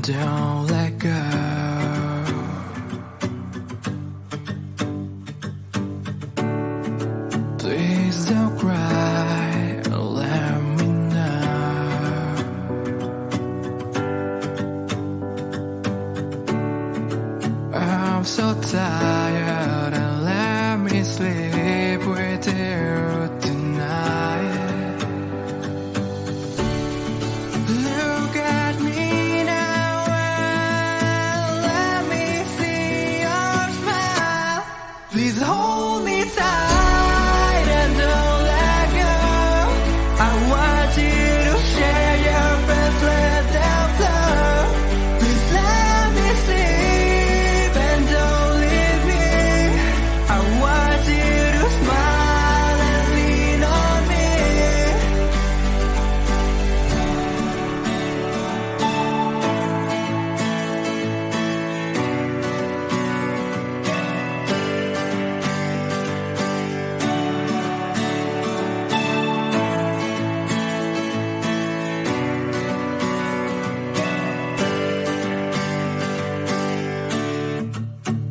don't let go. Please don't cry, let me know. I'm so tired and let me sleep with you tonight. Look at me now and let me see your smile. Please hold me tight and don't let go. I want you to share your breath, let them flow. Please let me sleep and don't leave me. I want you to smile and lean on me.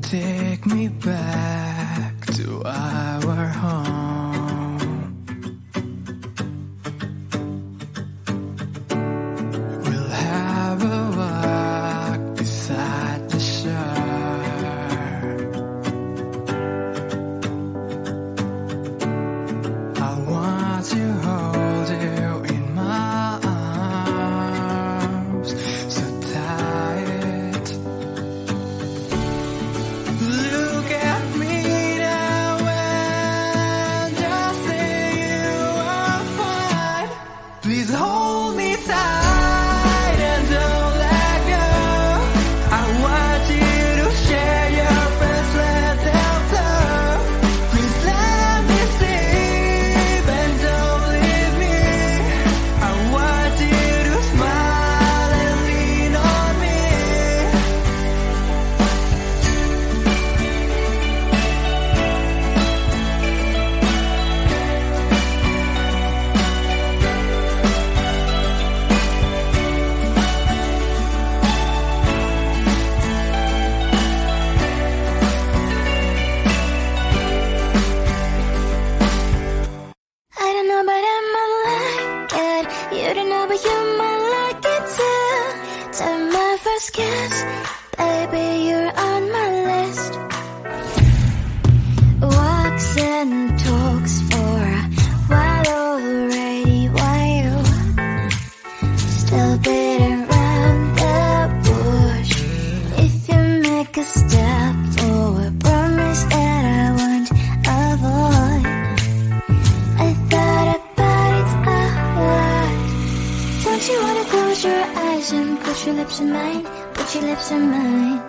Take me back to our home. We'll have a walk beside the shore. I want to hold you in my arms so tight. Look at me now and just say you are fine. Please hold me tight and don't let go. I want you to share your breath, let them flow. Please let me sleep and don't leave me. I want you to smile and lean on me. I don't know, but I might like it. You don't know, but you might like it too. Time my first kiss, baby, you're on my list. Walks and talks for a while already. Why you still beating around the bush? If you make a step forward, promise that I won't avoid. I thought about it a lot. Don't you wanna close your eyes and put your lips in mine? Put your lips in mine.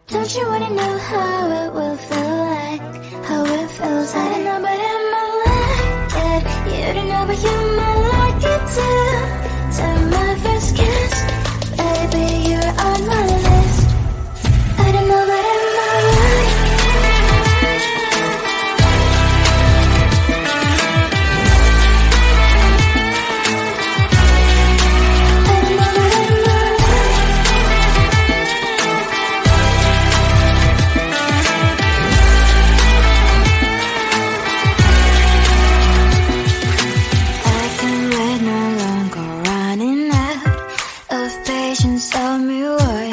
Don't you wanna know how it will feel like? How it feels like? I don't know, but I might like it. You don't know, but you might like it too. Time my first kiss, baby, you're on my list. I don't know, but I might like it. I can wait no longer, running out of patience. Tell me what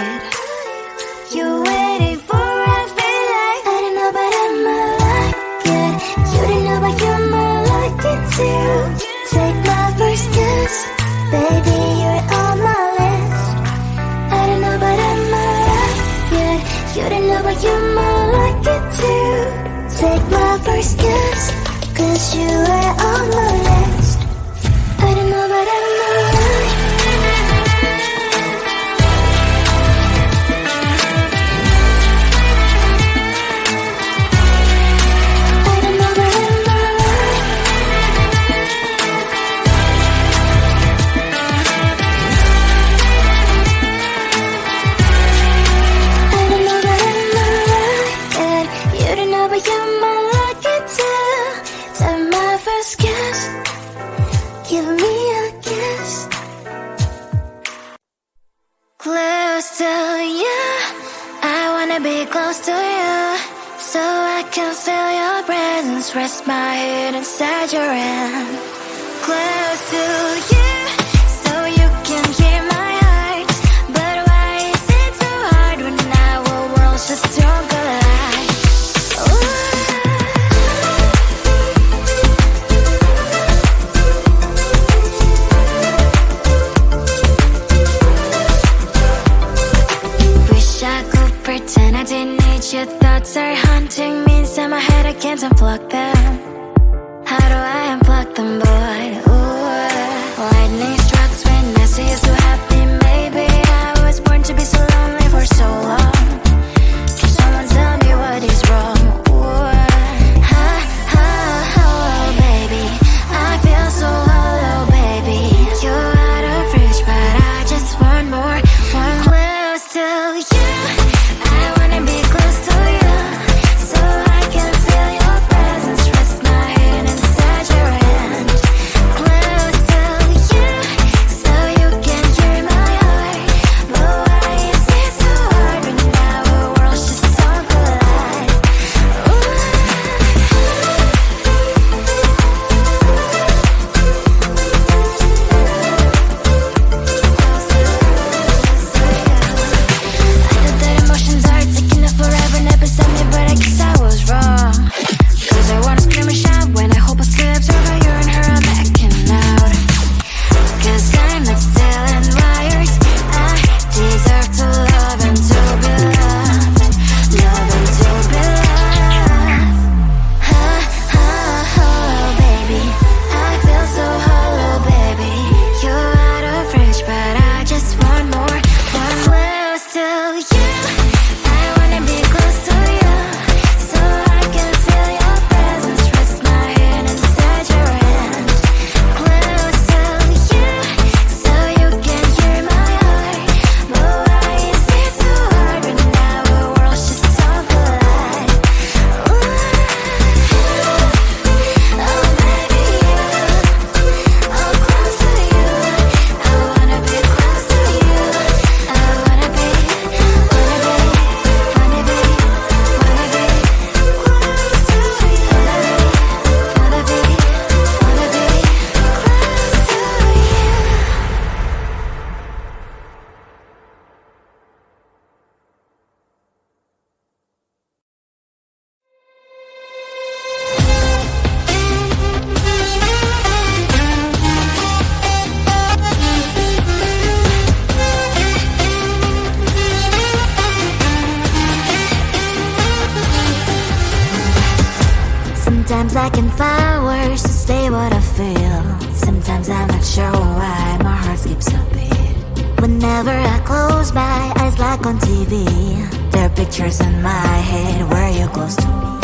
you're waiting for. I feel like I don't know, but I might like it. You don't know, but you might like it too. Take my first kiss, baby, you're on my list. I don't know, but I might like it. You don't know, but you might like it too. Take my first kiss, 'cause you are on my list. I don't know, but I might like it. I don't know, but I might like it. I don't know, but I might like it. You don't know, but you might like it too. Time my first kiss. wanna be close to you, so I can feel your presence. Rest my head inside your hand. Close to you, so you can hear my heart. But why is it so hard when our worlds just don't collide? Wish I could pretend I didn't need your thoughts are haunting me inside my head. I can't unplug them. How do I unplug them, boy? Ooh, lightning strikes when I see you so happy. Maybe I was born to be so lonely for so long. Can someone tell me what is wrong? Ooh, ha, ha, hello, baby. I feel so hollow, baby. You're out of reach, but I just want more. One close to you. I wanna be close to you, so I can feel your presence. Rest my head inside your hand. Close to you, so you can hear my heart. But why is it so hard when our worlds just don't collide? I thought that emotions are taking up forever, never beside me, but I guess I was wrong. Cause I wanna scream and shout when I hope I slips over you and her, I'm backing out. Cause I'm not stealing wires. I deserve to love and to be loved. Love and to be loved. Ha, ha, hello, baby. I feel so hollow, baby. You're out of reach, but I just want more. One close to you. I wanna be close to you, so I can feel your presence. Rest my head inside your hand. Close to you, so you can hear my heart. But why is it so hard when our worlds just don't collide? Ooh, oh baby, oh close to you. I wanna be close to you. I wanna be close to you. Wanna be Sometimes I can find words to say what I feel. Sometimes I'm not sure why my heart skips a beat. Whenever I close my eyes like on TV, there are pictures in my head where you're close to me.